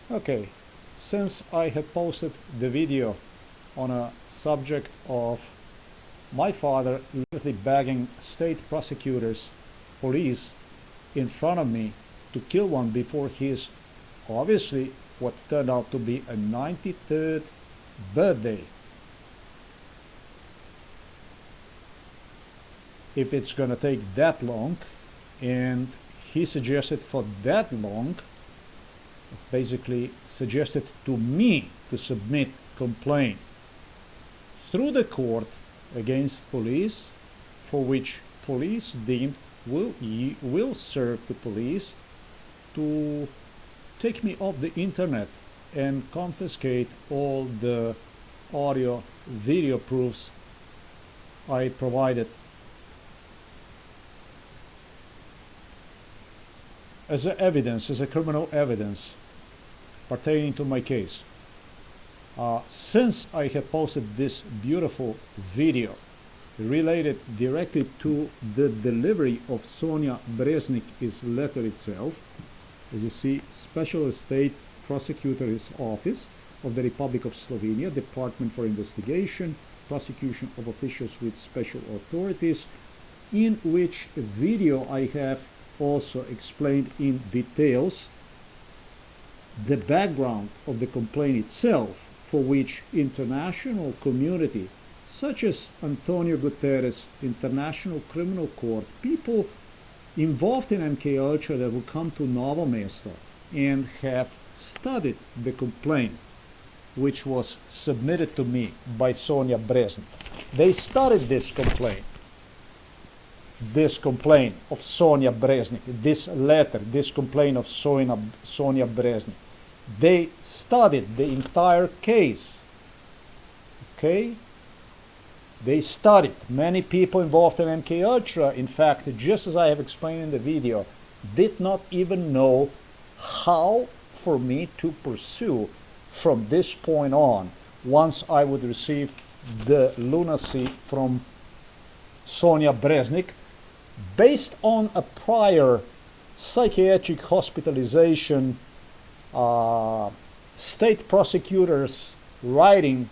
Okay, since I have posted the video on a subject of my father literally begging state prosecutors, police, in front of me to kill one before his obviously what turned out to be a 93rd birthday. If it's gonna take that long, and he suggested for that long, basically suggested to me to submit complaint through the court against police, for which police deemed will serve the police to take me off the internet and confiscate all the audio video proofs I provided as a evidence, as a criminal evidence pertaining to my case. Since I have posted this beautiful video related directly to the delivery of Sonia Breznik's letter itself, as you see, Special State Prosecutor's Office of the Republic of Slovenia, Department for Investigation, Prosecution of Officials with Special Authorities, in which video I have also explained in details the background of the complaint itself, for which international community such as Antonio Guterres, International Criminal Court, people involved in MK Ultra that will come to Novo Mesto and have studied the complaint which was submitted to me by Sonia Breznik. They studied this complaint of Sonia Breznik, this letter, this complaint of Sonia Breznik. They studied the entire case. Okay? They studied. Many people involved in MK Ultra, in fact, just as I have explained in the video, did not even know how for me to pursue from this point on, once I would receive the lunacy from Sonia Breznik, based on a prior psychiatric hospitalization, state prosecutors writing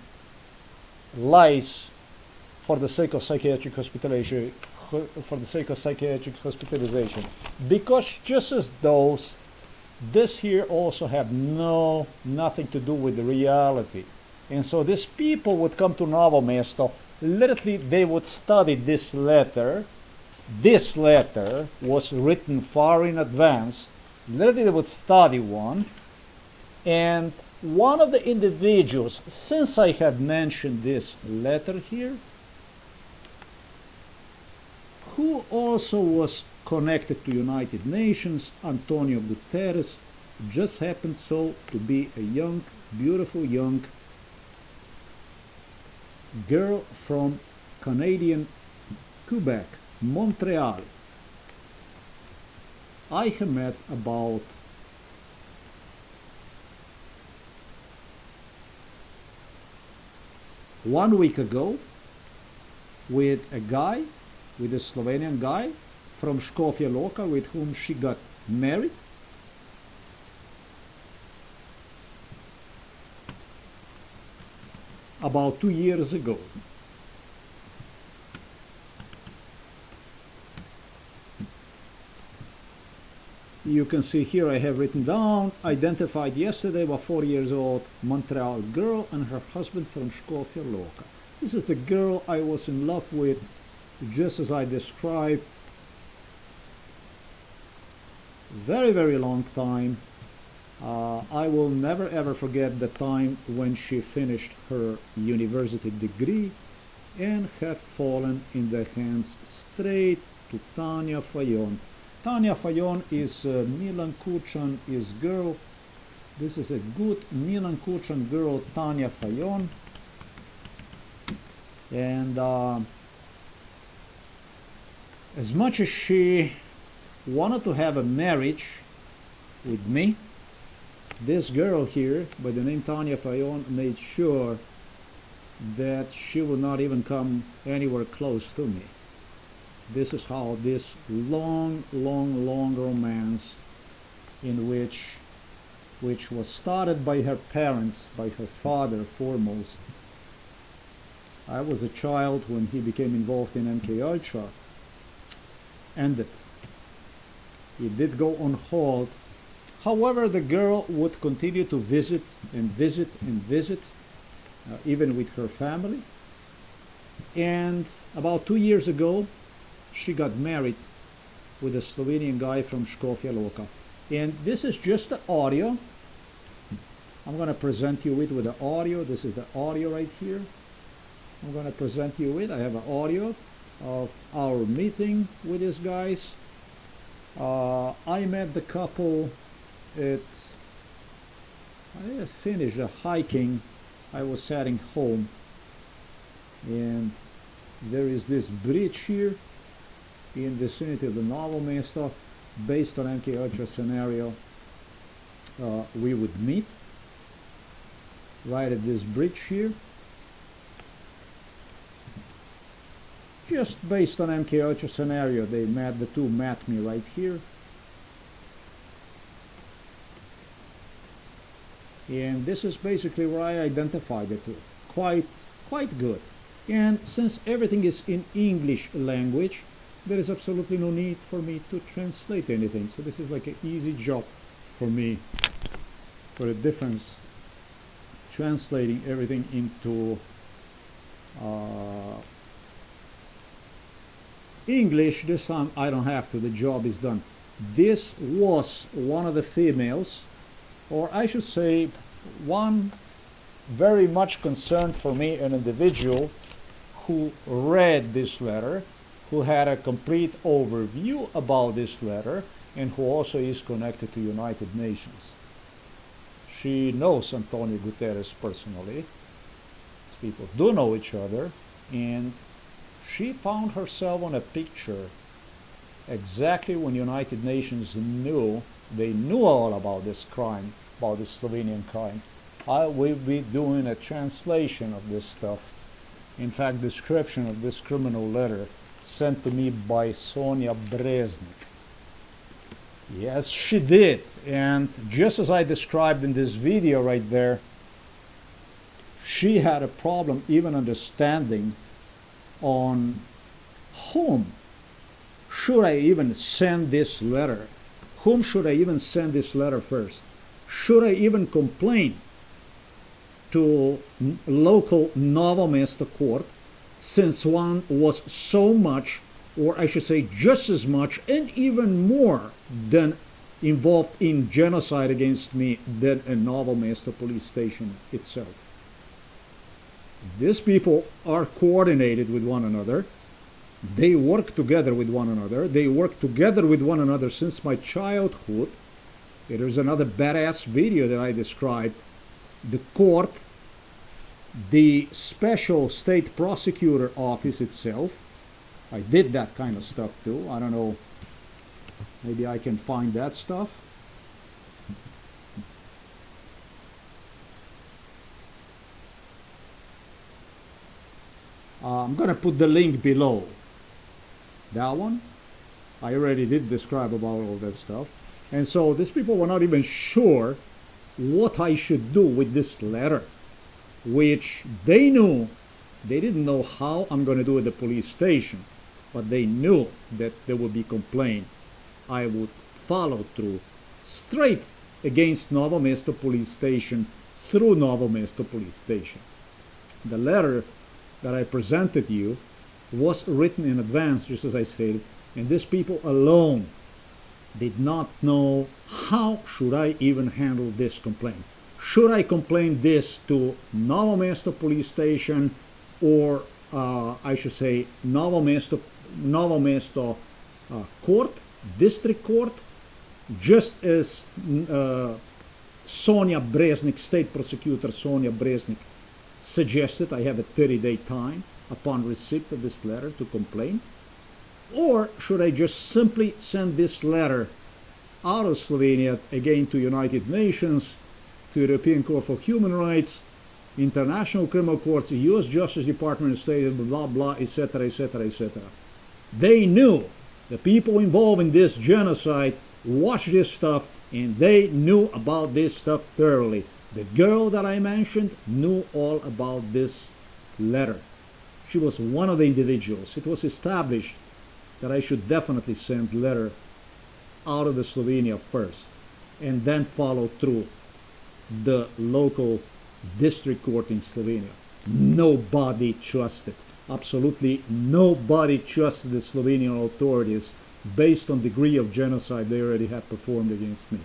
lies for the sake of psychiatric hospitalization, because just as those, this here also had nothing to do with the reality. And so these people would come to Novo Mesto, literally they would study this letter. This letter was written far in advance. Literally they would study one, and one of the individuals, since I had mentioned this letter here, who also was connected to United Nations, Antonio Guterres, just happened so to be a young, beautiful young girl from Canadian Quebec, Montreal. I have met about one week ago with a guy, with a Slovenian guy from Škofja Loka, with whom she got married. About 2 years ago. You can see here I have written down, identified yesterday, was 4 years old, Montreal girl and her husband from Škofja Loka. This is the girl I was in love with, just as I described. Very, very long time. I will never ever forget the time when she finished her university degree and have fallen in the hands straight to Tanya Fajon. Tanya Fajon is Milan Kučan's girl. This is a good Milan Kučan girl, Tanya Fajon. And as much as she wanted to have a marriage with me, this girl here by the name Tanya Fajon made sure that she would not even come anywhere close to me. This is how this long romance, in which which was started by her parents, by her father foremost. I was a child when he became involved in MK Ultra. Ended. It did go on hold. However, the girl would continue to visit and visit and visit, even with her family. And about 2 years ago, she got married with a Slovenian guy from Škofja Loka. And this is just the audio. I'm going to present you with the audio. This is the audio right here. I'm going to present you with. I have an audio of our meeting with these guys. I met the couple I had finished the hiking. I was heading home, and there is this bridge here in the vicinity of the Novo Mesto. Based on MK Ultra scenario, we would meet right at this bridge here. Just based on MK Ultra scenario, the two met me right here. And this is basically where I identified the two. Quite good. And since everything is in English language, there is absolutely no need for me to translate anything. So this is like an easy job for me, for the difference, translating everything into English. This time I don't have to, the job is done. This was one of the females, or I should say one very much concerned for me, an individual who read this letter, who had a complete overview about this letter, and who also is connected to United Nations. She knows Antonio Guterres personally. These people do know each other, and she found herself on a picture exactly when United Nations knew, they knew all about this crime, about this Slovenian crime. I will be doing a translation of this stuff. In fact, description of this criminal letter sent to me by Sonia Breznik. Yes, she did. And just as I described in this video right there, she had a problem even understanding on whom should I even send this letter. Whom should I even send this letter first? Should I even complain to local Novo Mesto court, since one was so much, or I should say just as much and even more than involved in genocide against me than a Novo Mesto police station itself. These people are coordinated with one another. They work together with one another. They work together with one another since my childhood. There's another badass video that I described. The court, the special state prosecutor office itself. I did that kind of stuff too. I don't know, maybe I can find that stuff. I'm gonna put the link below. That one, I already did describe about all that stuff. And so these people were not even sure what I should do with this letter, which they knew. They didn't know how I'm going to do at the police station, but they knew that there would be complaint. I would follow through straight against Novo Mesto police station through Novo Mesto police station. The letter that I presented you was written in advance, just as I said, and these people alone did not know how should I even handle this complaint. Should I complain this to Novo Mesto police station, or I should say Novo Mesto court, district court, just as Sonia Breznik, state prosecutor Sonia Breznik, suggested. I have a 30-day time upon receipt of this letter to complain? Or should I just simply send this letter out of Slovenia again to United Nations, to European Court for Human Rights, International Criminal Courts, U.S. Justice Department of State, blah, blah, etc., etc., etc. They knew the people involved in this genocide watched this stuff and they knew about this stuff thoroughly. The girl that I mentioned knew all about this letter. She was one of the individuals. It was established that I should definitely send letter out of the Slovenia first and then follow through the local district court in Slovenia. Nobody trusted, absolutely nobody trusted the Slovenian authorities based on degree of genocide they already had performed against me.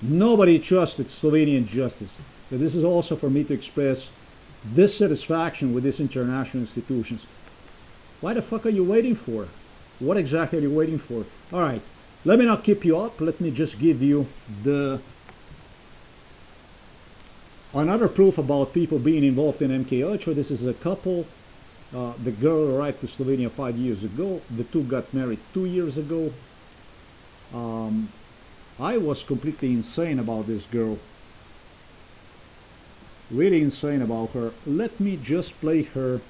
Nobody trusted Slovenian justice. So this is also for me to express dissatisfaction with these international institutions. Why the fuck are you waiting for? What exactly are you waiting for? Alright, let me not keep you up. Let me just give you another proof about people being involved in MK Ultra. This is a couple. The girl arrived to Slovenia 5 years ago. The two got married 2 years ago. I was completely insane about this girl. Really insane about her. Let me just play her.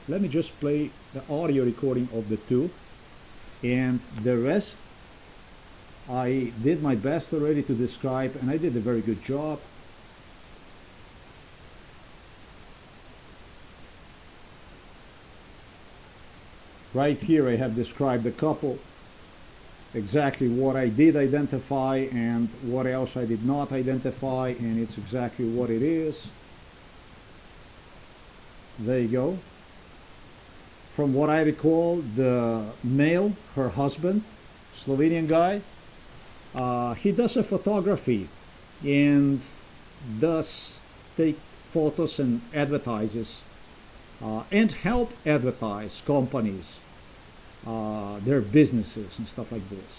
Let me just play the audio recording of the two, and the rest I did my best already to describe, and I did a very good job. Right here I have described the couple, exactly what I did identify and what else I did not identify, and it's exactly what it is. There you go. From what I recall, the male, her husband, Slovenian guy, he does a photography and does take photos and advertises and help advertise companies, their businesses and stuff like this.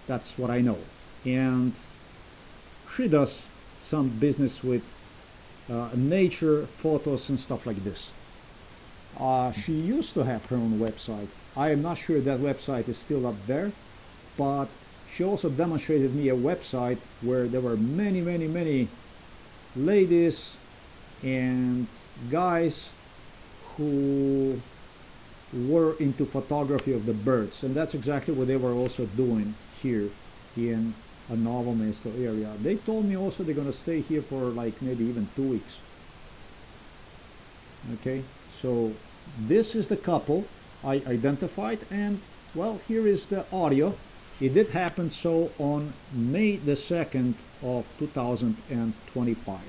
That's what I know. And she does some business with nature photos and stuff like this. She used to have her own website. I am not sure that website is still up there, but she also demonstrated me a website where there were many ladies and guys who were into photography of the birds, and that's exactly what they were also doing here in a Novo Mesto area. They told me also they're going to stay here for like maybe even 2 weeks. Okay, so this is the couple I identified, and well, here is the audio. It did happen so on May the 2nd of 2025.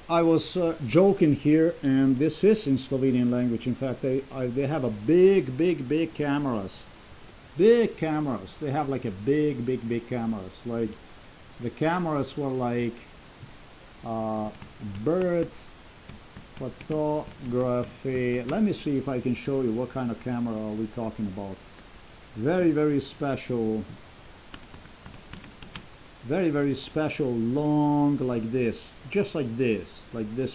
I was joking here, and this is in Slovenian language. In fact, they have a big cameras, big cameras. They have like a big cameras. Like the cameras were like bird photography. Let me see if I can show you what kind of camera are we talking about. Very special. Very special, long, like this, just like this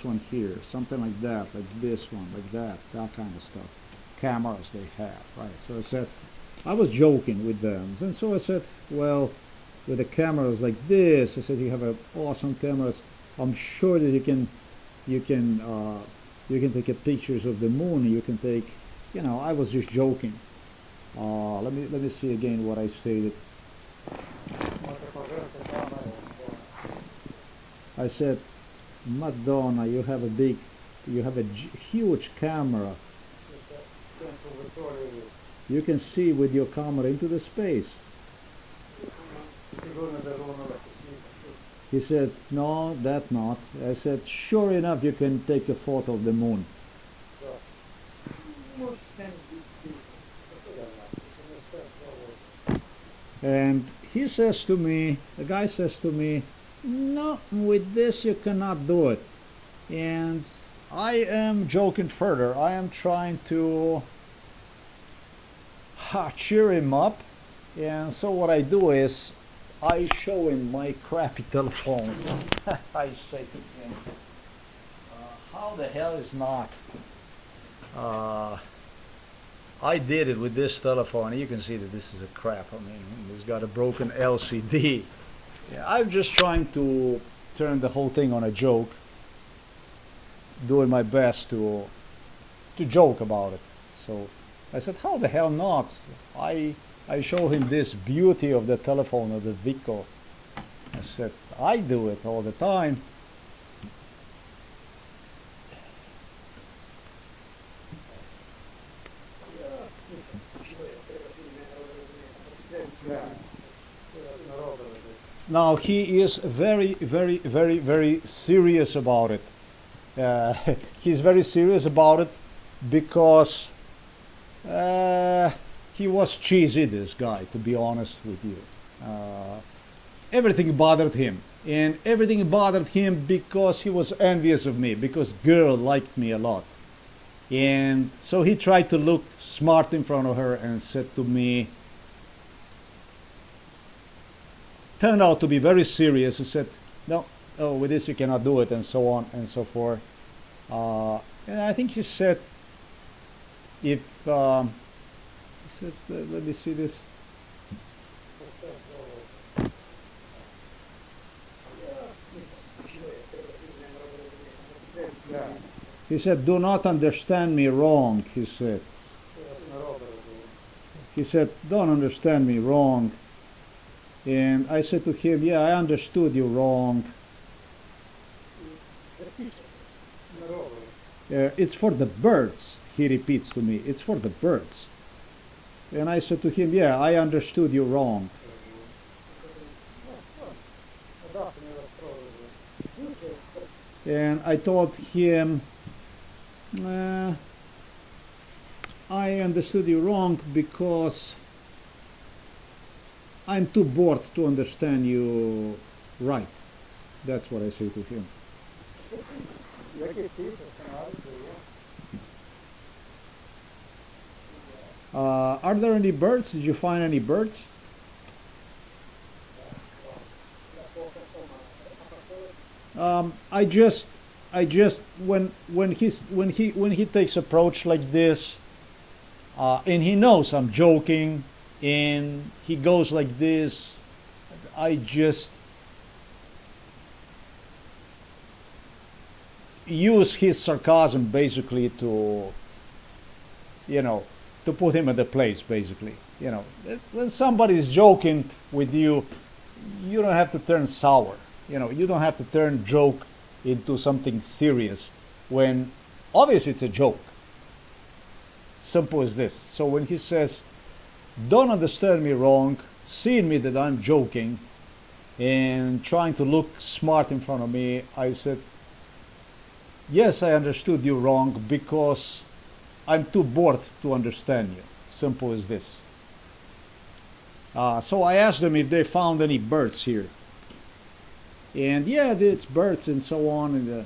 one here, something like that, like this one, like that kind of stuff. Cameras they have, right? So I said, I was joking with them, and so I said, well, with the cameras like this, I said, you have awesome cameras. I'm sure that you can take pictures of the moon. You can take, you know, I was just joking. Let me see again what I stated. I said, Madonna, you have a huge camera. You can see with your camera into the space. He said, no, that not. I said, sure enough, you can take a photo of the moon. And he says to me, the guy says to me, no, with this you cannot do it. And I am joking further. I am trying to cheer him up. And so what I do is I show him my crappy telephone. I say to him, how the hell is not? I did it with this telephone. You can see that this is a crap. I mean, it's got a broken LCD. Yeah, I'm just trying to turn the whole thing on a joke, doing my best to joke about it. So I said, how the hell not? I show him this beauty of the telephone, of the Vico. I said, I do it all the time. Now he is very, very, very, very serious about it. He's very serious about it because he was cheesy, this guy, to be honest with you. Everything bothered him, and everything bothered him because he was envious of me, because girl liked me a lot. And so he tried to look smart in front of her and said to me, turned out to be very serious. He said, no, oh, with this you cannot do it, and so on and so forth. And I think he said, if he said, let me see this. He said, do not understand me wrong, he said. He said, don't understand me wrong. And I said to him, yeah, I understood you wrong. It's for the birds, he repeats to me. It's for the birds. And I said to him, yeah, I understood you wrong. And I told him, I understood you wrong because I'm too bored to understand you right. That's what I say to him. Are there any birds? Did you find any birds? I just when he takes approach like this, and he knows I'm joking, and he goes like this, I just use his sarcasm basically to, you know, to put him at the place, basically. You know, when somebody is joking with you, you don't have to turn sour. You know, you don't have to turn joke into something serious when obviously it's a joke. Simple as this. So when he says, don't understand me wrong, seeing me that I'm joking and trying to look smart in front of me, I said, yes, I understood you wrong because I'm too bored to understand you. Simple as this. So I asked them if they found any birds here. And yeah, it's birds and so on. And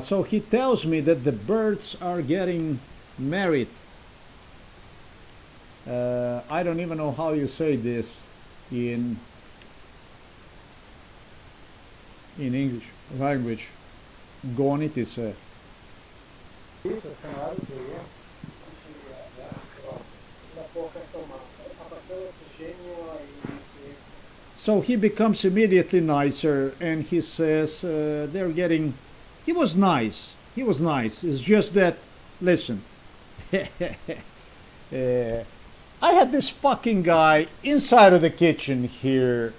so he tells me that the birds are getting married. I don't even know how you say this in English language. Goniti. So he becomes immediately nicer, and he says they're getting. He was nice. He was nice. It's just that, listen. I had this fucking guy inside of the kitchen here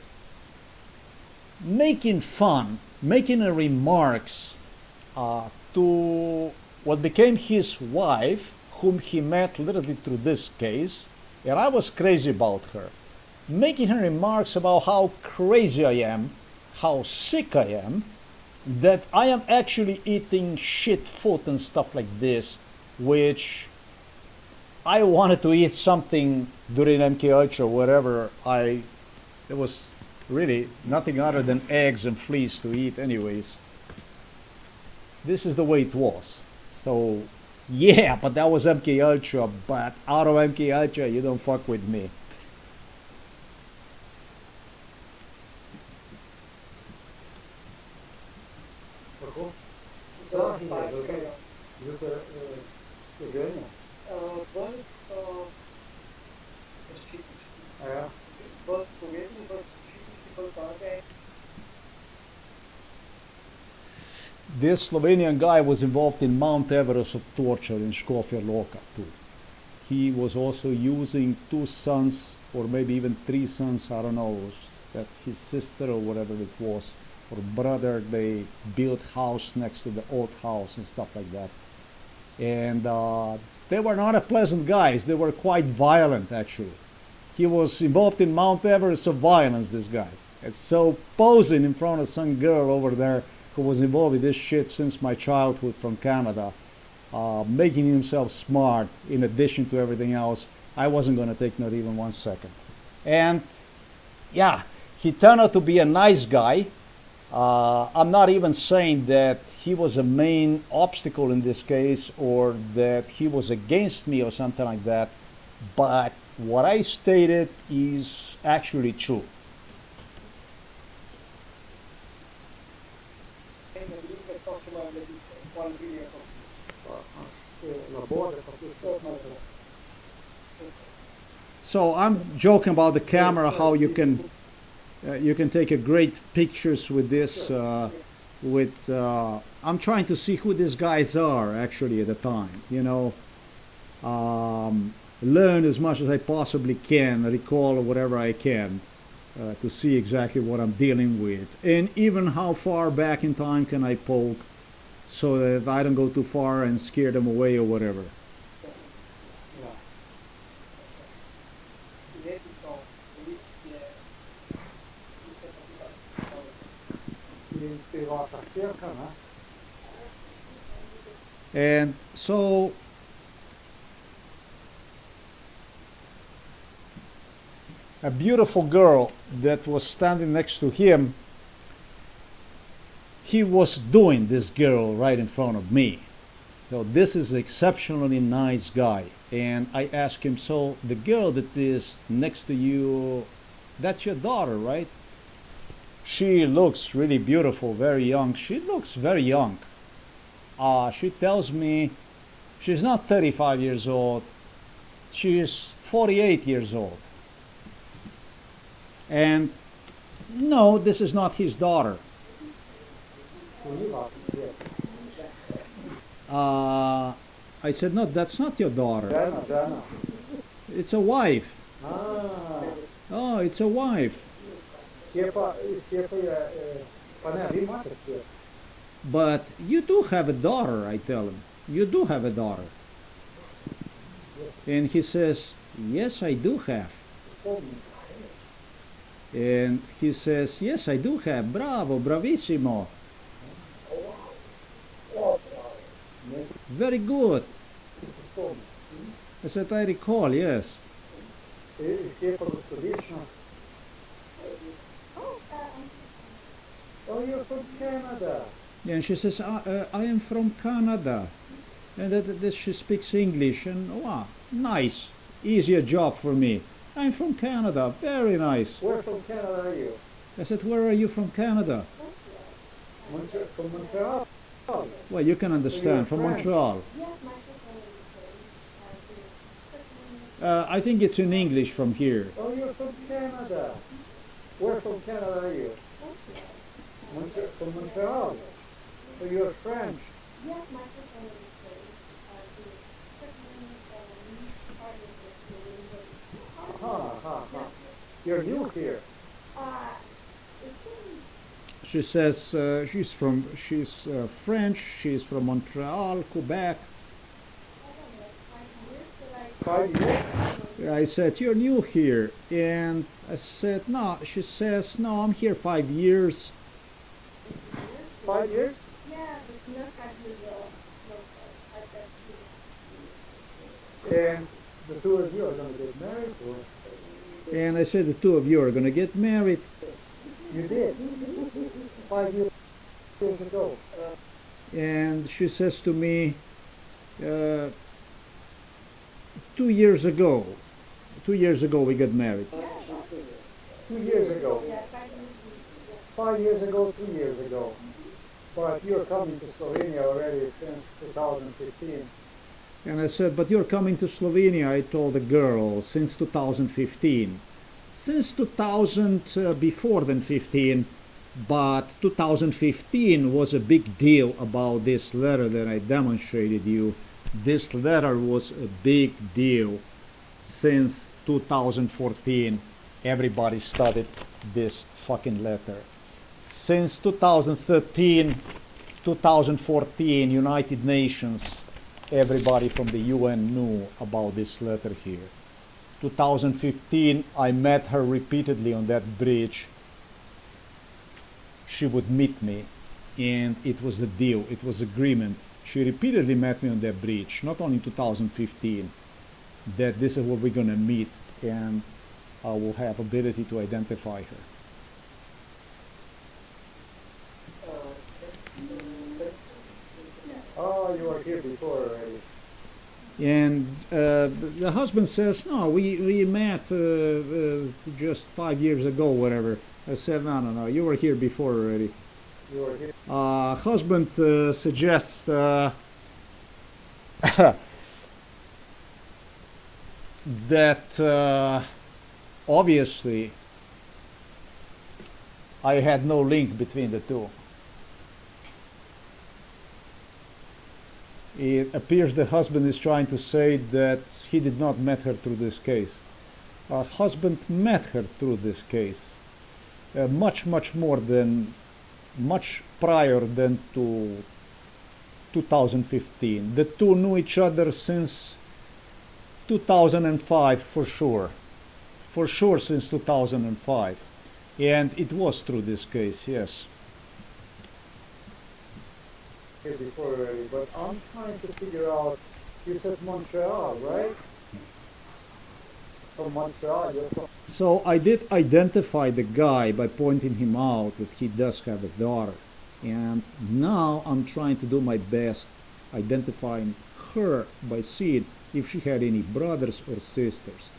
making fun, making remarks to what became his wife, whom he met literally through this case, and I was crazy about her. Making her remarks about how crazy I am, how sick I am, that I am actually eating shit food and stuff like this, which I wanted to eat something during MKH or whatever. There was really nothing other than eggs and fleas to eat anyways. this is the way it was. So yeah, but that was MK Ultra, but out of MK Ultra you don't fuck with me. This Slovenian guy was involved in Mount Everest of torture in Škofja Loka too. He was also using two sons, or maybe even three sons, I don't know, that his sister or whatever it was, or brother, they built house next to the old house and stuff like that. And they were not a pleasant guys. They were quite violent, actually. He was involved in Mount Everest of violence, this guy. And so posing in front of some girl over there who was involved with this shit since my childhood from Canada, making himself smart in addition to everything else, I wasn't going to take not even 1 second. And yeah, he turned out to be a nice guy. I'm not even saying that he was a main obstacle in this case or that he was against me or something like that, but what I stated is actually true. So I'm joking about the camera, how you can take a great pictures with this. I'm trying to see who these guys are actually at the time. You know, learn as much as I possibly can, recall whatever I can to see exactly what I'm dealing with, and even how far back in time can I poke so that I don't go too far and scare them away or whatever. And so a beautiful girl that was standing next to him, he was doing this girl right in front of me. So this is an exceptionally nice guy. And I asked him, so the girl that is next to you, that's your daughter, right? She looks really beautiful, very young. She looks very young. She tells me she's not 35 years old. She is 48 years old. And no, this is not his daughter. I said, no, that's not your daughter. It's a wife. Oh, it's a wife. But you do have a daughter, I tell him. You do have a daughter. And he says, yes, I do have. And he says, yes, I do have. Bravo, bravissimo. Very good. I said, I recall, yes. Oh, you're from Canada. And she says, I am from Canada. And that she speaks English. And wow, nice. Easier job for me. I'm from Canada. Very nice. Where from Canada are you? I said, where are you from Canada? From Montreal. Well, you can understand. From Montreal. I think it's in English from here. Oh, you're from Canada. Where from Canada are you? From Montreal. So you're French. You're new here. She says she's French. She's from Montreal, Quebec. 5 years? I said, you're new here. And I said, no. She says, no, I'm here 5 years. 5 years? Yeah, but not 5 years old. And the two of you are going to get married? Or? And I said, the two of you are going to get married. You did? 5 years ago. And she says to me, uh, 2 years ago, 2 years ago we got married. 2 years ago. Yeah, 5 years. 5 years ago, 2 years ago. But you're coming to Slovenia already since 2015. And I said, but you're coming to Slovenia, I told the girl, since 2015. Since 2000, before than 15, but 2015 was a big deal about this letter that I demonstrated you. This letter was a big deal. Since 2014, everybody studied this fucking letter. Since 2013, 2014, United Nations, everybody from the UN knew about this letter here. 2015, I met her repeatedly on that bridge. She would meet me, and it was the deal, it was agreement. She repeatedly met me on that bridge, not only in 2015, that this is where we're gonna meet, and I will have ability to identify her. Oh, you were here before already. And the husband says, no, we met just 5 years ago, whatever. I said, no, you were here before already. You were here. Husband suggests that obviously I had no link between the two. It appears the husband is trying to say that he did not met her through this case. Husband met her through this case, much prior than to 2015. The two knew each other since 2005 for sure since 2005, and it was through this case, yes. Here before already, but I'm trying to figure out, you said Montreal, right? From Montreal, you're from... So I did identify the guy by pointing him out that he does have a daughter. And now I'm trying to do my best identifying her by seeing if she had any brothers or sisters.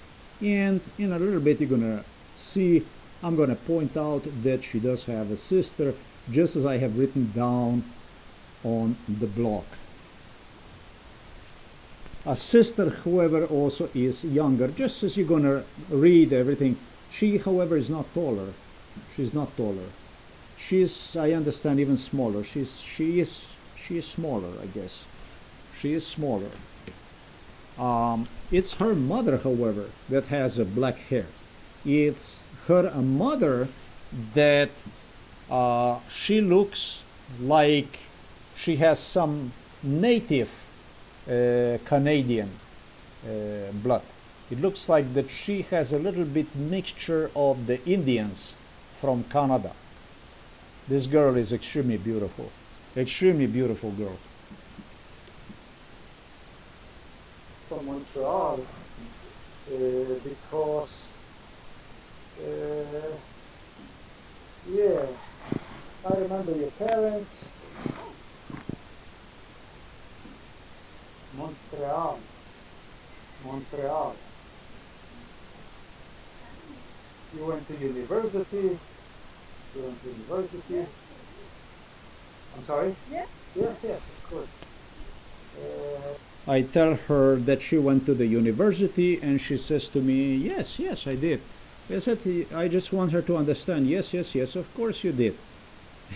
And in a little bit you're gonna see, I'm gonna point out that she does have a sister, just as I have written down on the block. A sister, however, also is younger, just as you're gonna read everything. She, however, is not taller. She's not taller. She's, I understand, even smaller. She is smaller, I guess. She is smaller. It's her mother, however, that has black hair. It's her mother that she looks like she has some native Canadian blood. It looks like that she has a little bit mixture of the Indians from Canada. This girl is extremely beautiful girl. from Montreal because yeah, I remember your parents. Montreal. You went to university. I'm sorry? Yes. Yes, of course. I tell her that she went to the university, and she says to me, yes, I did. I said, I just want her to understand, yes, of course you did.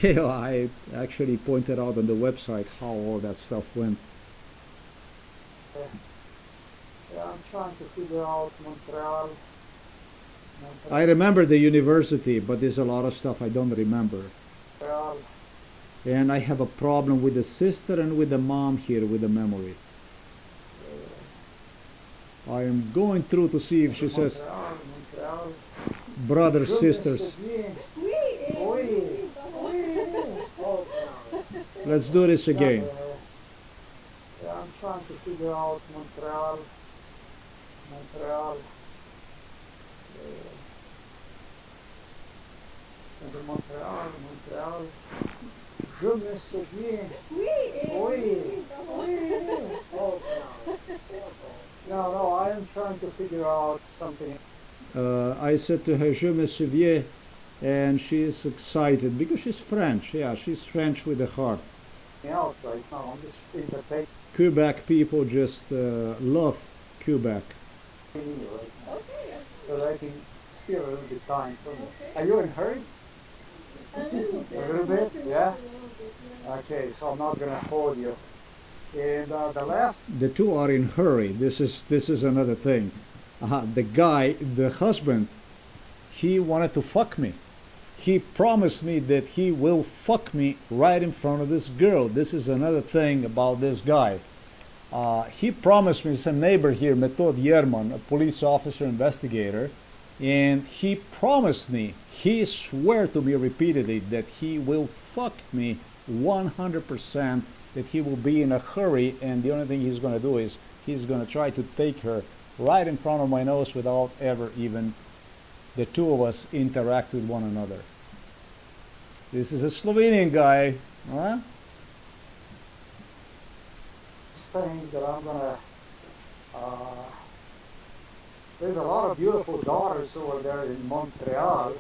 I actually pointed out on the website how all that stuff went. Yeah, I'm trying to figure out Montreal. I remember the university, but there's a lot of stuff I don't remember. Montreal. And I have a problem with the sister and with the mom here with the memory. I am going through to see if she says Montreal. brothers, Goodness sisters. of me. Oui. Oh, Let's do this again. yeah, I'm trying to figure out Montreal. And Montreal. Je me souviens. Oui, et Oui. oui. Oh, no, I am trying to figure out something I said to her, Je me souviens, and she is excited because she's French. Yeah, she's French with a heart. else right now. I'm just entertaining Quebec people just love Quebec. you right now. Okay. So that I can steal a little bit time. So, Okay. are you in a hurry? A little bit. A little bit, Not too yeah? much, a little bit, yeah. Okay, so I'm not going to hold you. And the last, The two are in hurry. This is another thing. The guy, the husband, he wanted to fuck me. He promised me that he will fuck me right in front of this girl. This is another thing about this guy. He promised me, some neighbor here, Method Yerman, a police officer investigator, and he promised me, he swore to me repeatedly that he will fuck me 100%, that he will be in a hurry, and the only thing he's going to do is he's going to try to take her right in front of my nose without ever even the two of us interact with one another. This is a Slovenian guy, huh? thing that I'm going to, there's a lot of beautiful daughters over there in Montreal,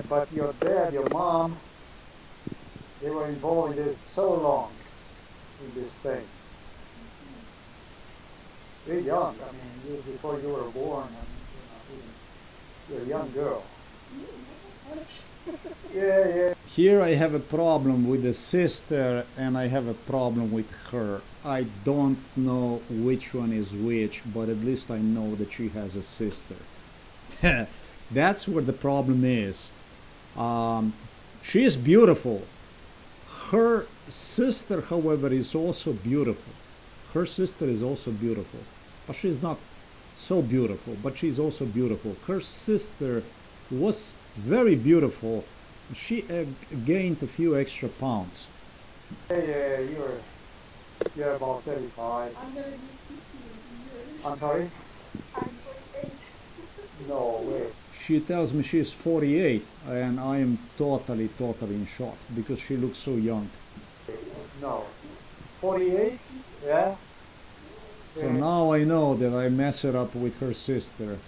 but your dad, your mom, they were involved in this so long, in this thing. You're young, I mean, before you were born, you're a young girl. Yeah. Here I have a problem with the sister and I have a problem with her. I don't know which one is which, but at least I know that she has a sister. That's where the problem is. She is beautiful. Her sister, however, is also beautiful. Her sister is also beautiful. But she's not so beautiful, but she's also beautiful. Her sister was very beautiful. She gained a few extra pounds. Yeah, you're about 35. I'm going to be 50 years. I'm sorry? I'm 48. No way. She tells me she's 48, and I am totally in shock because she looks so young. No. 48? Yeah? So now I know that I mess it up with her sister.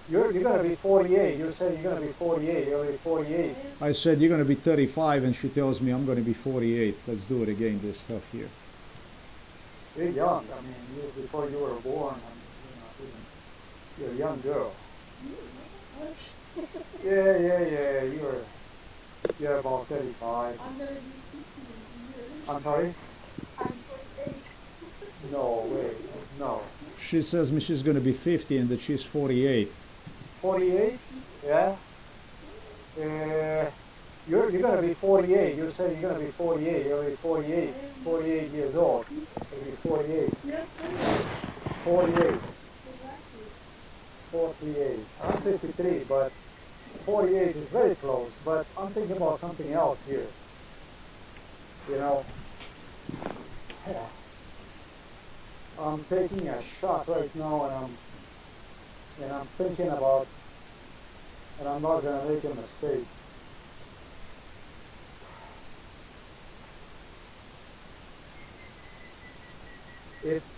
You're going to be 48. You said you're going to be 48. You're going to be 48. I said, you're going to be 35, and she tells me I'm going to be 48. Let's do it again, this stuff here. You're young. I mean, before you were born, you're a young girl. Yeah. You're about 35. I'm going to be 50 years. I'm sorry? I'm 48. No way. No. She says me she's going to be 50 and that she's 48. 48? Yeah? You're going to be 48. You said you're going to be 48. You're going to be 48. 48 years old. You'll be 48. Yes, 48. exactly. 48. I'm 53, but 48 is very close. But I'm thinking about something else here. You know, I'm taking a shot right now, and I'm thinking about, and I'm not going to make a mistake.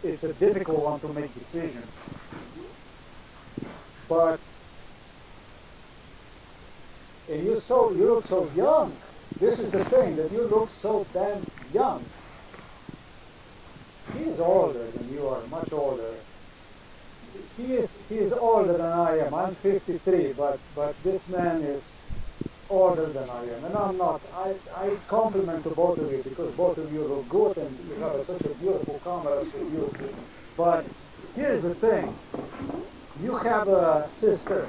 It's a difficult one to make decision. But and you look so young. This is the thing, that you look so damn young. He is older than you are, much older. He is older than I am. I'm 53, but this man is older than I am, and I'm not. I compliment to both of you because both of you look good and you have such a beautiful camera with you. But here's the thing: you have a sister.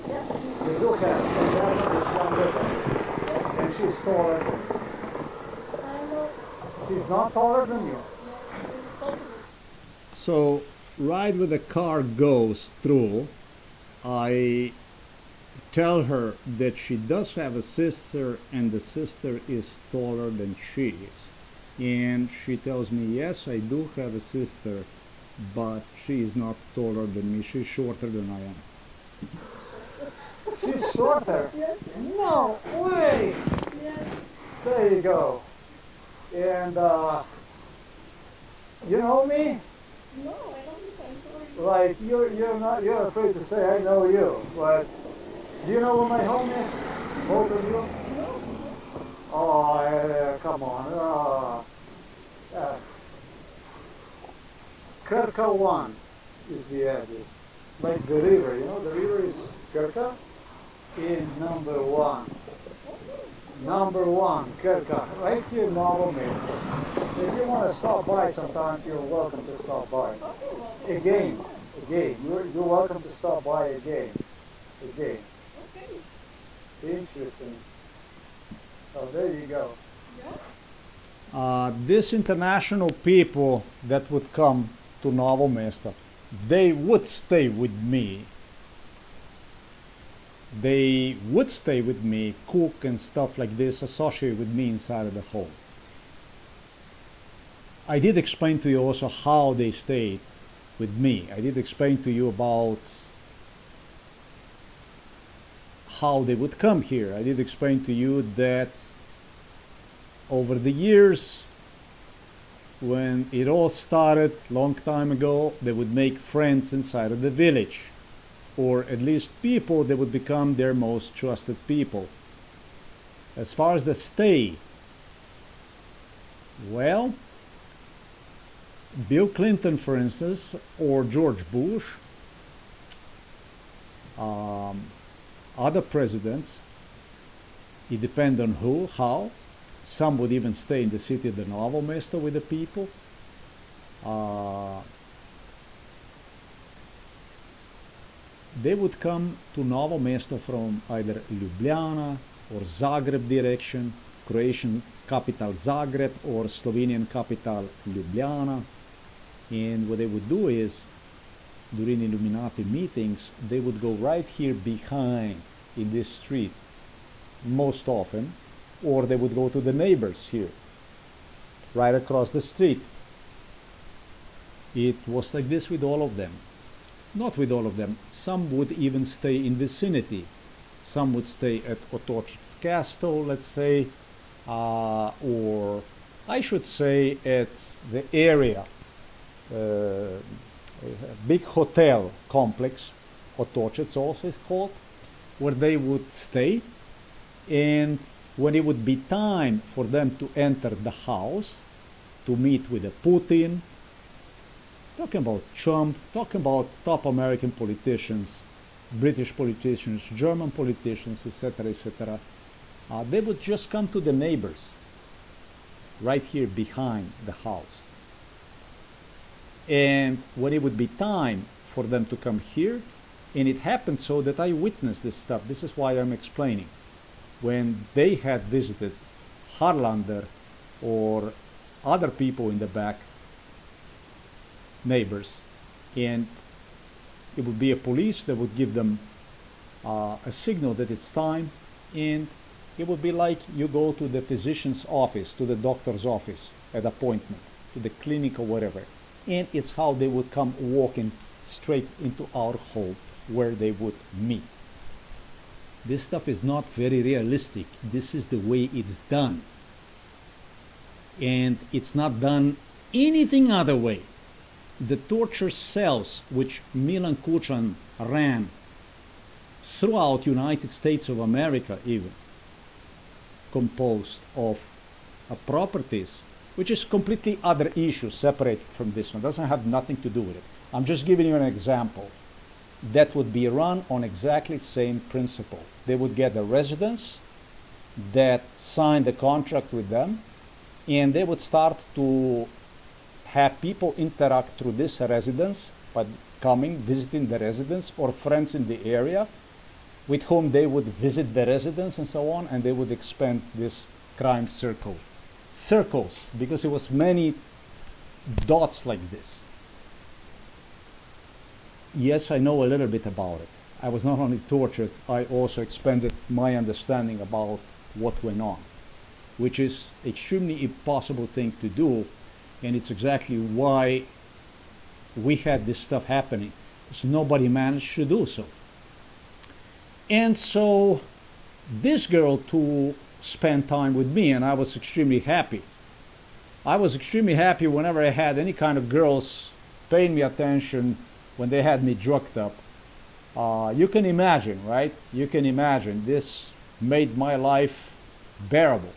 You do have, and that's younger than you, and she's taller than you. I know. She's not taller than you. So, right where the car goes through, I tell her that she does have a sister and the sister is taller than she is. And she tells me, yes, I do have a sister, but she is not taller than me. She's shorter than I am. She's shorter. Yes. No way. Yes. There you go. And you know me? No, I don't think I'm sorry. Like you're afraid to say I know you, but do you know where my home is? Both of you? No. Oh, come on. Kirka 1 is the address. Like the river, you know, the river is Kirka in number 1. Number 1, Kirka, right here in Novo Mesto. If you want to stop by sometime, you're welcome to stop by. Again, you're welcome to stop by again. Okay. Interesting. So there you go. Yeah. These international people that would come to Novo Mesto, they would stay with me. They would stay with me, cook and stuff like this, associate with me inside of the home. I did explain to you also how they stayed with me. I did explain to you about how they would come here. I did explain to you that over the years, when it all started long time ago, they would make friends inside of the village, or at least people that would become their most trusted people. As far as the stay, well, Bill Clinton, for instance, or George Bush, other presidents, it depends on who, how. Some would even stay in the city of the Novo Mesto with the people. They would come to Novo Mesto from either Ljubljana or Zagreb direction, Croatian capital Zagreb or Slovenian capital Ljubljana. And what they would do is, during Illuminati meetings, they would go right here behind in this street most often, or they would go to the neighbors here, right across the street. It was like this with all of them. Not with all of them. Some would even stay in vicinity. Some would stay at Otoč's Castle, let's say, or I should say at the area, a big hotel complex, Otočec also is called, where they would stay. And when it would be time for them to enter the house to meet with the Putin, talking about Trump, talking about top American politicians, British politicians, German politicians, etc., etc., they would just come to the neighbors right here behind the house. And when it would be time for them to come here, and it happened so that I witnessed this stuff, this is why I'm explaining. When they had visited Harlander or other people in the back, neighbors, and it would be a police that would give them a signal that it's time, and it would be like you go to the physician's office, to the doctor's office at appointment, to the clinic or whatever, and it's how they would come walking straight into our home where they would meet. This stuff is not very realistic. This is the way it's done. And it's not done anything other way. The torture cells which Milan Kučan ran throughout United States of America even, composed of properties, which is completely other issue separate from this one, doesn't have nothing to do with it. I'm just giving you an example. That would be run on exactly same principle. They would get the residents that signed the contract with them, and they would start to have people interact through this residence by coming, visiting the residence, or friends in the area with whom they would visit the residence and so on, and they would expand this crime circle. Circles, because it was many dots like this. Yes, I know a little bit about it. I was not only tortured, I also expanded my understanding about what went on, which is extremely impossible thing to do, and it's exactly why we had this stuff happening, because nobody managed to do so. And so this girl, to spend time with me, and I was extremely happy. I was extremely happy whenever I had any kind of girls paying me attention when they had me drugged up. You can imagine, right? You can imagine. This made my life bearable.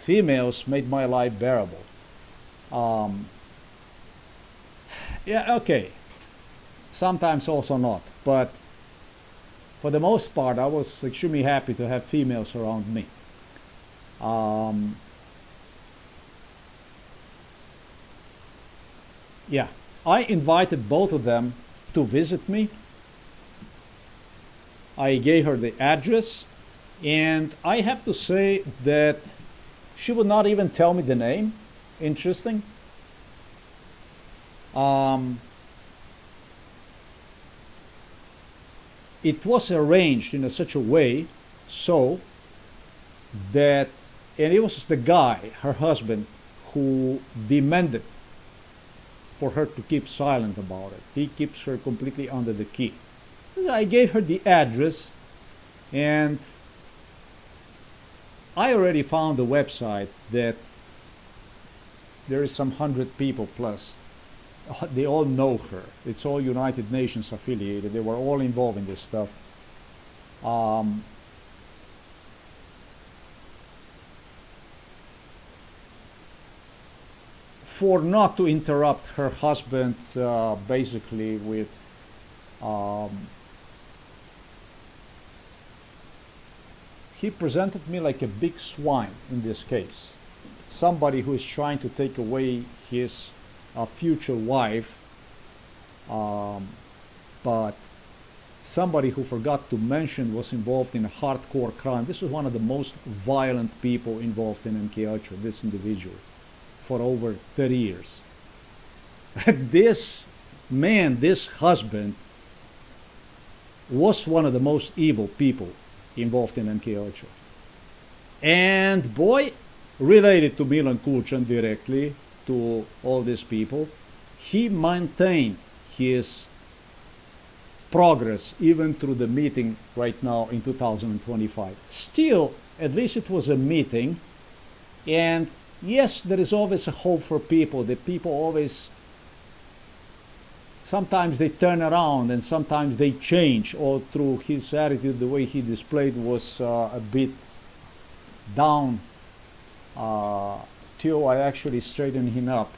Females made my life bearable. Yeah, okay. Sometimes also not. But for the most part, I was extremely happy to have females around me. Yeah, I invited both of them to visit me. I gave her the address, and I have to say that she would not even tell me the name. Interesting. It was arranged in such a way so that, and it was the guy, her husband, who demanded for her to keep silent about it. He keeps her completely under the key. I gave her the address, and I already found the website that there is some 100 people plus. They all know her. It's all United Nations affiliated. They were all involved in this stuff. For not to interrupt her husband basically with he presented me like a big swine in this case. Somebody who is trying to take away his future wife, but somebody who forgot to mention was involved in a hardcore crime. This was one of the most violent people involved in MK Ultra, this individual, for over 30 years. This man, this husband, was one of the most evil people involved in MK Ultra. And boy, related to Milan Kucan directly, to all these people, he maintained his progress even through the meeting right now in 2025. Still, at least it was a meeting, and yes, there is always a hope for people. The people always, sometimes they turn around and sometimes they change, or through his attitude, the way he displayed was a bit down till I actually straightened him up,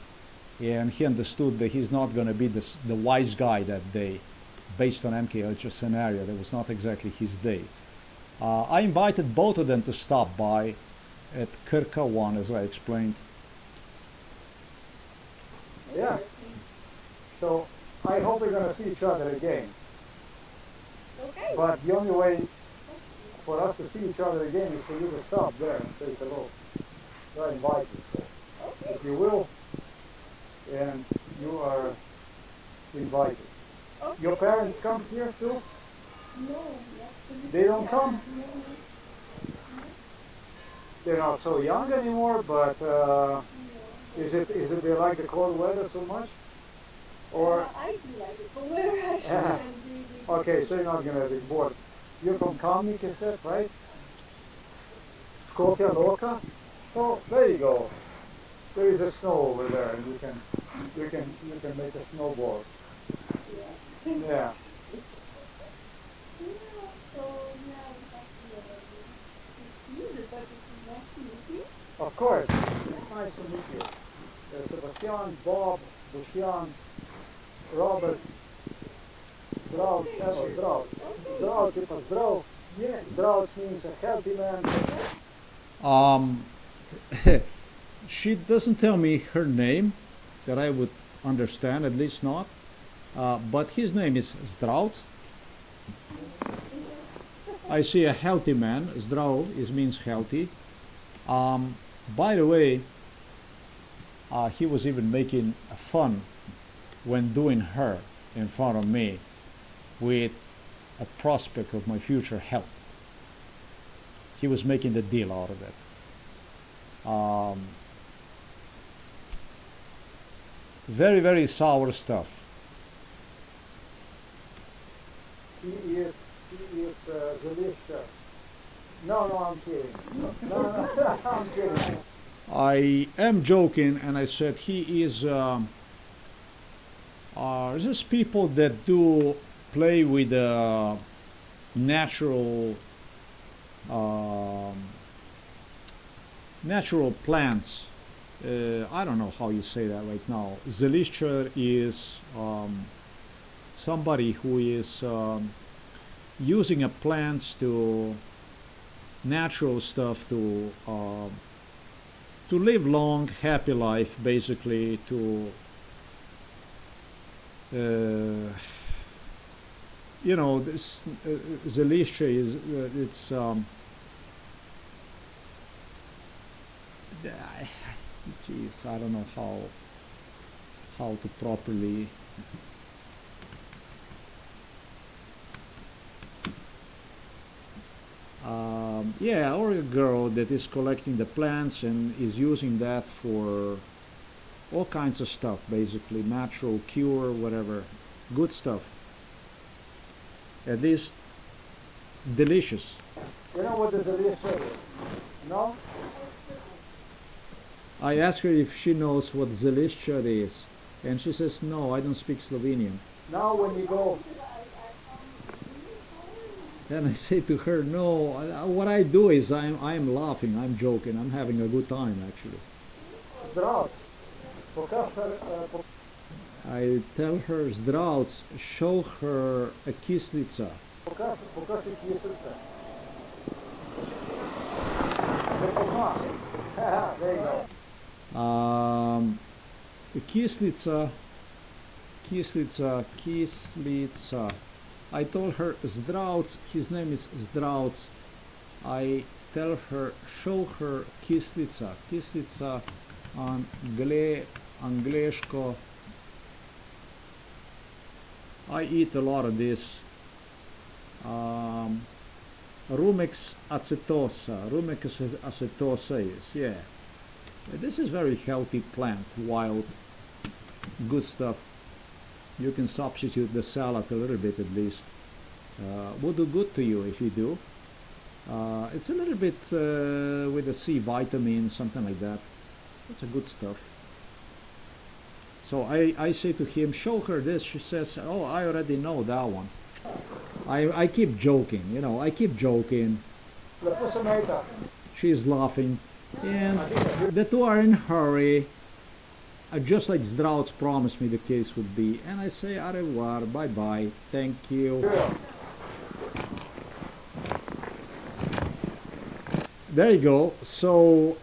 and he understood that he's not going to be the wise guy that day based on MK Ultra scenario. That was not exactly his day. I invited both of them to stop by at Krka 1, as I explained. Yeah. So I hope we're going to see each other again. Okay. But the only way for us to see each other again is for you to stop there and say hello. So I invite you. So Okay. if you will, and you are invited. Okay. Your parents come here too? No, They don't come? No. They're not so young anymore, but is it they like the cold weather so much? Or I do like it, but where actually Yeah. I'm really okay, so you're not gonna be bored. You're from Kamnik, you said, right? Škofja Loka? Oh, there you go. There is a snow over there, and you can make a snowball. yeah. Yeah. So yeah, it's easy, but it's nice to meet you. Of course. It's nice to meet you. Sebastian, Bob, Lucian, Robert, Zdrav, evo, Zdrav. Zdrav, tipa zdrav. Yeah. Zdrav means a healthy man. She doesn't tell me her name that I would understand, at least not. But his name is Zdrav. I see a healthy man. Zdrav means healthy. By the way, he was even making fun when doing her in front of me with a prospect of my future health. He was making the deal out of it. Very, very sour stuff. He is Zelishka. No, no, I'm kidding. No, no, I'm kidding. I am joking, and I said he is. These people that do play with natural um, natural plants. I don't know how you say that right now. Zelicher is somebody who is using a plants to natural stuff to live long, happy life, basically to you know, this Zelicher is it's geez, I don't know how to properly yeah, or a girl that is collecting the plants and is using that for all kinds of stuff, basically natural cure, whatever, good stuff. At least delicious. You know what the delicious is? No? I asked her if she knows what Zelicher is, and she says, no, I don't speak Slovenian. Now when you go, Then I say to her, no, what I do is I'm laughing, I'm joking, I'm having a good time actually. zdrav, pokaż I tell her zdravc, show her a kislica. pokaż i kislica. Prepozna. There you go. Kislica. I told her zdravc, his name is Zdravc. I tell her, show her kislica. Kislica angleško. I eat a lot of this. Rumex acetosa is, yeah. This is very healthy plant, wild, good stuff. You can substitute the salad a little bit at least. Will do good to you if you do. It's a little bit with a C vitamin, something like that. It's a good stuff. So I say to him, show her this. She says, oh, I already know that one. I keep joking, you know, I keep joking. She's laughing. And the two are in a hurry. Just like Zdravc promised me the case would be. And I say, au revoir, bye-bye, thank you. There you go. So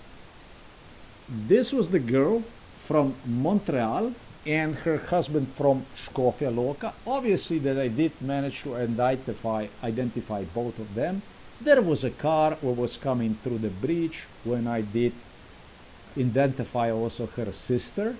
this was the girl from Montreal and her husband from Škofja Loka. Obviously that I did manage to identify both of them. There was a car that was coming through the bridge when I did identify also her sister.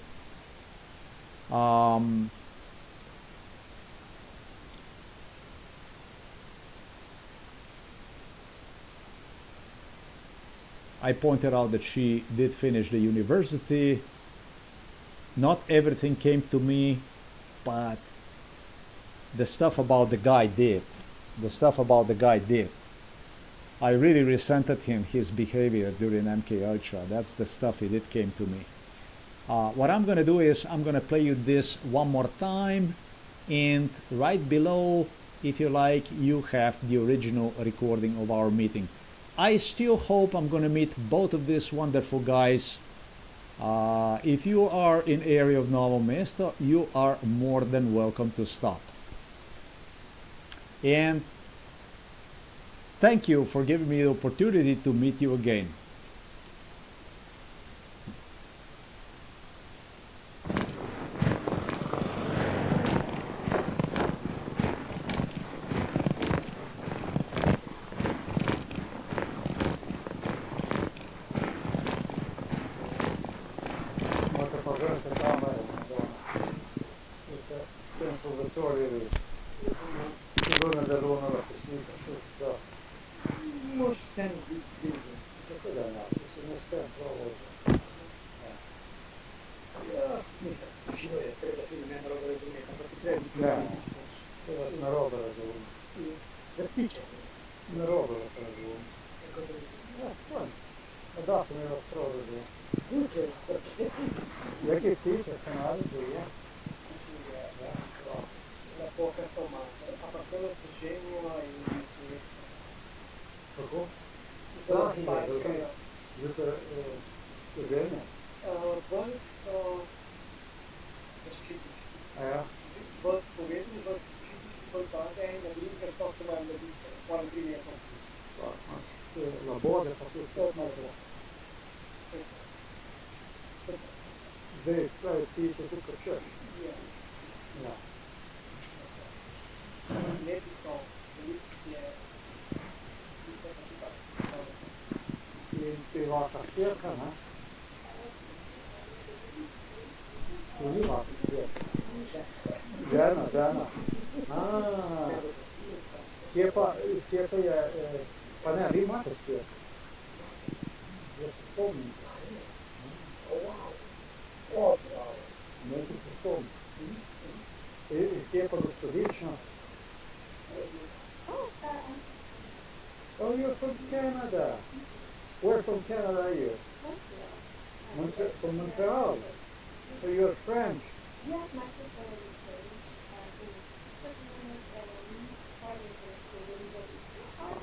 I pointed out that she did finish the university. Not everything came to me, but the stuff about the guy did. The stuff about the guy did. I really resented him, his behavior during MK Ultra. That's the stuff he did came to me. What I'm going to do is I'm going to play you this one more time, and right below, if you like, you have the original recording of our meeting. I still hope I'm going to meet both of these wonderful guys. If you are in area of Novo Mesto, you are more than welcome to stop. And thank you for giving me the opportunity to meet you again. Куда ты меня устроили? Кучер. Какие птицы, канады, я? La poca tomata, appartiene al Sicilio e Какого? Да, Какие? Это Slovenia? danes so zaščitili. Ja. Bolj povezani, bolj kritični, bolj take in na drugih so se vam da bi moram prijetno. Labode, pa tudi to malo. Zdaj, pravi птицы tukaj češ. Ja. Lepi so, veliko je, vse pa tudi tako. In ti vaša hčerka, ne? To ni vaša hčerka. Žena. Kje pa je, pa ne, vi imate hčerka. Jaz se spomnim. Nekaj se spomnim. Iz kje pa gospodična? Oh, you're from Canada. Where from Canada are you? From Montreal. So you're French. Yes, my sister is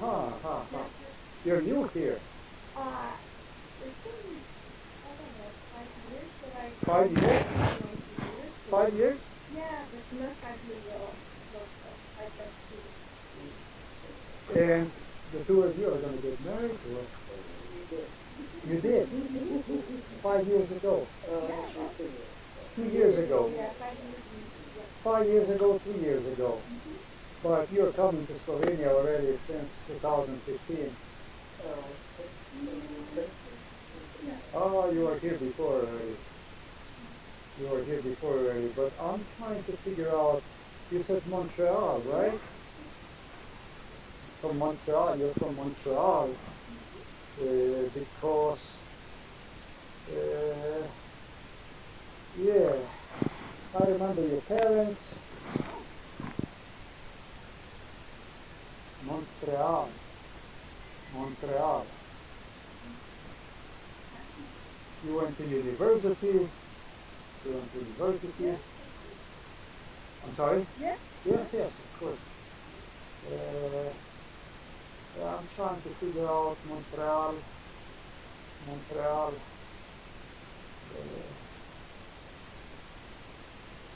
French. You're new here. It's been, I don't know, 5 years that I... 5 years? 5 years? Yeah, but not 5 years old. I just And the two of you are going to get married? Or? You did? 5 years ago? 2 years ago? Yeah, 5 years. 5 years ago, 2 years ago. But you're coming to Slovenia already since 2015. Oh, you were here before already. But I'm trying to figure out, you said Montreal, right? From Montreal, you're from Montreal. Because, yeah, I remember your parents. Montreal. You went to university. I'm sorry? Yes? Yes, of course. I'm trying to figure out Montreal.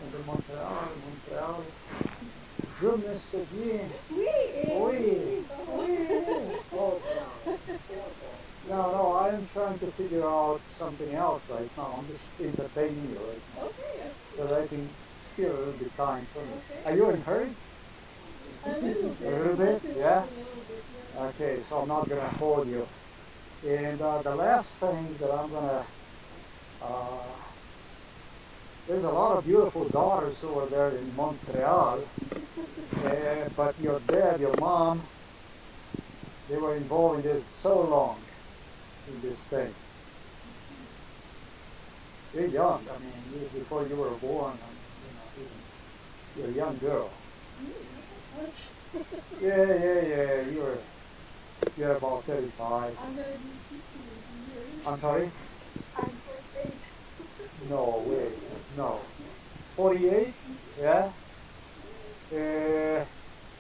And Montreal. Je me souviens. Oui. No, I'm trying to figure out something else right now. I'm just entertaining you right now. Okay. So that I can steal a little bit time for me. Okay. Are you in a hurry? A little bit. A little bit, yeah? A little bit, yeah. Okay, so I'm not going to hold you. And the last thing that I'm going to... there's a lot of beautiful daughters over there in Montreal. But your dad, your mom, they were involved in this so long, in this thing. You're young, I mean, before you were born, you're a young girl. Yeah, you're about 35. I'm going to be 50 years. I'm sorry? I'm 48. No, wait, no. 48? Yeah?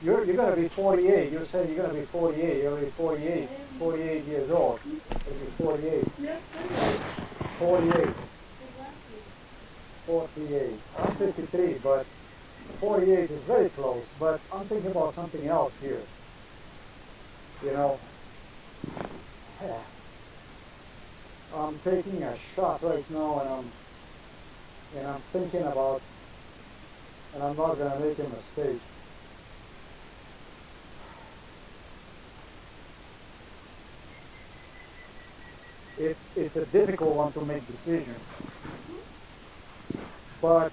You're going to be 48. You're saying you're going to be 48. You're going to be 48 years old. You'll be 48. Yes, 48. exactly. 48. I'm 53, but 48 is very close. But I'm thinking about something else here. You know, I'm taking a shot right now, and I'm thinking about, and I'm not going to make a mistake. It's a difficult one to make decision. But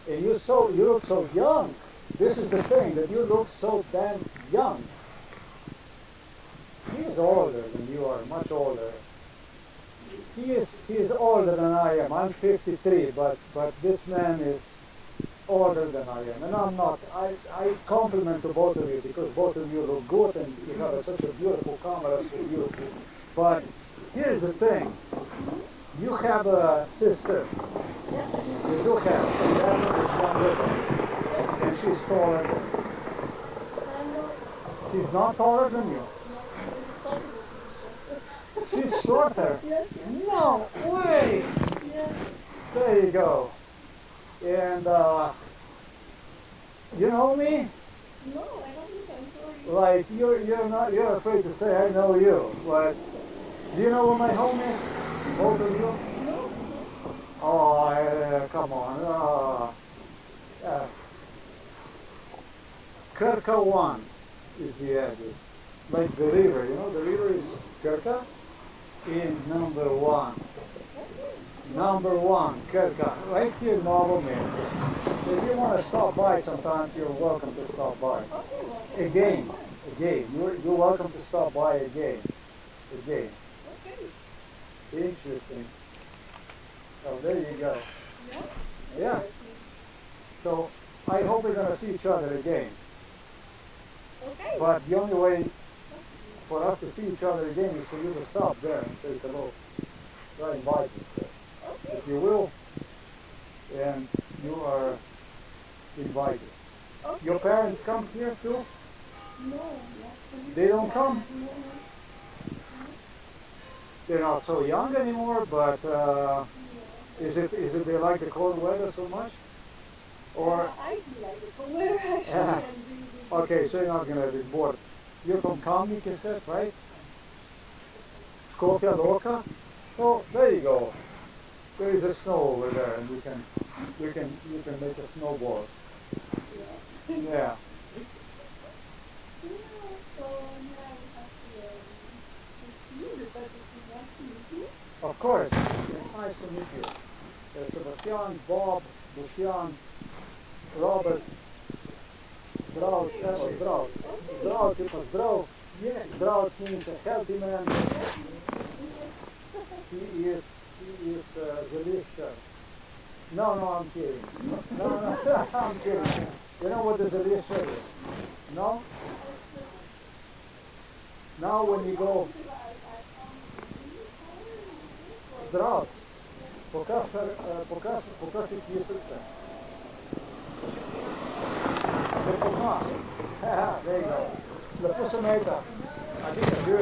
and you look so young. This is the thing, that you look so damn young. He is older than you are, much older. He is older than I am. I'm 53, but this man is older than I am, and I'm not. I compliment to both of you because both of you look good and you have such a beautiful camera for you. But here's the thing. You have a sister. You do have. And that one is younger than you. And she's taller than you. She's not taller than you. She's shorter. Yes. No way! Yes. There you go. And you know me? No, I don't think I'm sorry. Like you're afraid to say I know you, but do you know where my home is? Both of you? No. Oh, come on. Krka 1 is the address. Like the river, you know, the river is Krka in number 1. Number 1, Krka, right here in Novo May. So if you want to stop by sometimes, you're welcome to stop by. Again, you're welcome to stop by again. Okay. Interesting. So there you go. Yeah. Yeah. So I hope we're going to see each other again. Okay. But the only way for us to see each other again is for you to stop there and say hello. So I invite you, Okay. if you will, and you are invited. Okay. Your parents come here too? No. They don't come? No. They're not so young anymore, but is it they like the cold weather so much? Or I do like it. From where actually Yeah. I'm really okay, so you're not gonna be bored. You're from Kamnik, you said, right? Škofja Loka? Oh, there you go. There is a snow over there, and you can make a snowball. Yeah. Yeah, so now we have to see you, but if you want to meet you, Of course. It's nice to meet you. Sebastian, Bob, Lucian, Robert, Zdrav, evo, zdrav. Zdrav, tipo zdrav. Zdrav means a healthy man. He is Zelishka. No, I'm kidding. No, I'm kidding. You know what the Zelishka is? No? Now when you go, zdrav. Покажи ти сърце. Препозна. There you go. Lepo se meta. I think I do.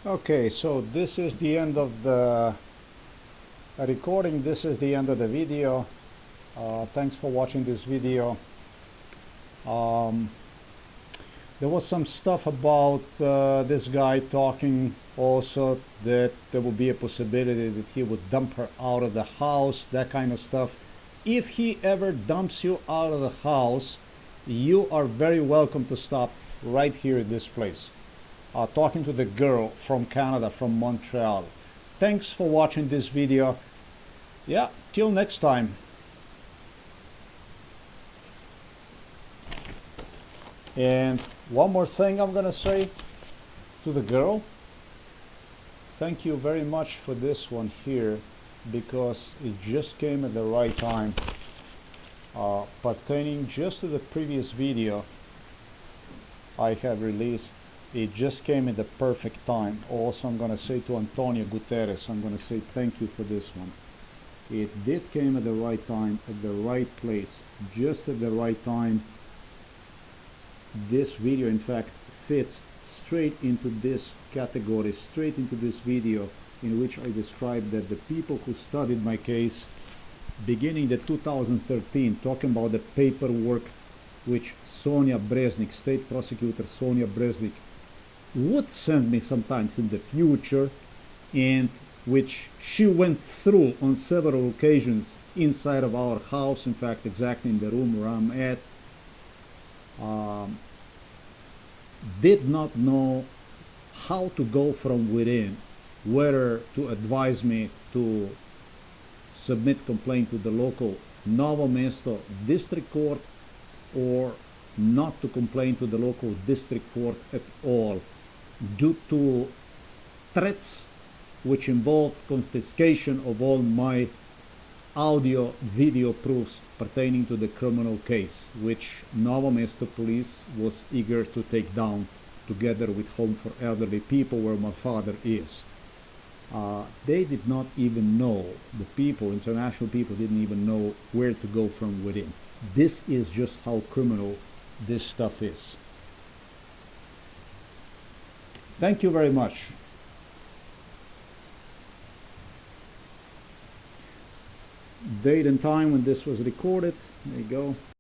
Okay, so this is the end of the recording. This is the end of the video. Thanks for watching this video. There was some stuff about this guy talking also that there would be a possibility that he would dump her out of the house, that kind of stuff. If he ever dumps you out of the house, you are very welcome to stop right here at this place. Talking to the girl from Canada, from Montreal. Thanks for watching this video. Yeah, till next time. And one more thing I'm gonna say to the girl. Thank you very much for this one here, because it just came at the right time. Pertaining just to the previous video I have released, it just came at the perfect time. Also, I'm going to say to Antonio Guterres, I'm going to say thank you for this one. It did came at the right time, at the right place, just at the right time. This video, in fact, fits straight into this category, straight into this video in which I described that the people who studied my case beginning the 2013, talking about the paperwork which Sonia Breznik, state prosecutor Sonia Breznik, would send me sometimes in the future, and which She went through on several occasions inside of our house, in fact exactly in the room where I'm at. Did not know how to go from within, whether to advise me to submit complaint to the local Novo Mesto District Court or not to complain to the local district court at all, due to threats which involved confiscation of all my audio video proofs pertaining to the criminal case, which Novo Mesto police was eager to take down together with Home for Elderly People, where my father is. They did not even know, the people, international people didn't even know where to go from within. This is just how criminal this stuff is. Thank you very much. Date and time when this was recorded, there you go.